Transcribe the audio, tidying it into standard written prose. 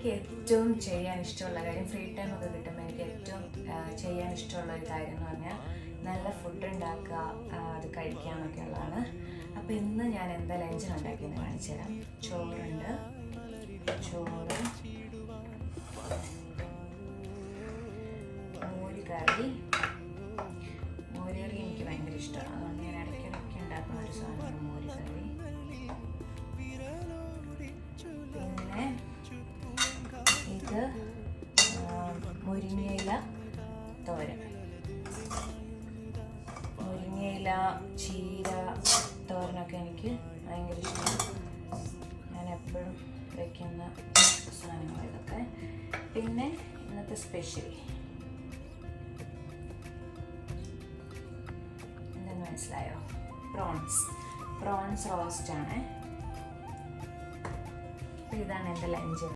എനിക്ക് ഏറ്റവും ചെയ്യാൻ ഇഷ്ടമുള്ള കാര്യം, ഫ്രീ ടൈം ഒക്കെ കിട്ടുമ്പോൾ എനിക്ക് ഏറ്റവും ചെയ്യാൻ ഇഷ്ടമുള്ള ഒരു കാര്യം എന്ന് പറഞ്ഞാൽ നല്ല ഫുഡ് ഉണ്ടാക്കുക, അത് കഴിക്കുക എന്നൊക്കെ ഉള്ളതാണ്. അപ്പോൾ ഇന്ന് ഞാൻ എന്താ ലഞ്ചിന് ഉണ്ടാക്കിയെന്ന് കാണിച്ചു തരാം. ചോറുണ്ട്, ചോറ്, മോര് കറി. മോര് കറി എനിക്ക് ഭയങ്കര ഇഷ്ടമാണ്, അതുകൊണ്ട് ഞാൻ ഇടയ്ക്കിടയ്ക്ക് ഉണ്ടാക്കുന്ന ഒരു സാധനമാണ് മോര് കറി. പിന്നെ ഇത് മുരിങ്ങയില തോരൻ. മുരിങ്ങയില, ചീര തോരനൊക്കെ എനിക്ക് ഭയങ്കര ഇഷ്ടമാണ്. ഞാൻ എപ്പോഴും വയ്ക്കുന്ന സാധനങ്ങൾ ഇതൊക്കെ. പിന്നെ ഇന്നത്തെ സ്പെഷ്യൽ എന്തെന്ന് മനസ്സിലായോ? പ്രോൺസ് റോസ്റ്റ് ആണ്. ഇതാണ് എൻ്റെ ലഞ്ച്.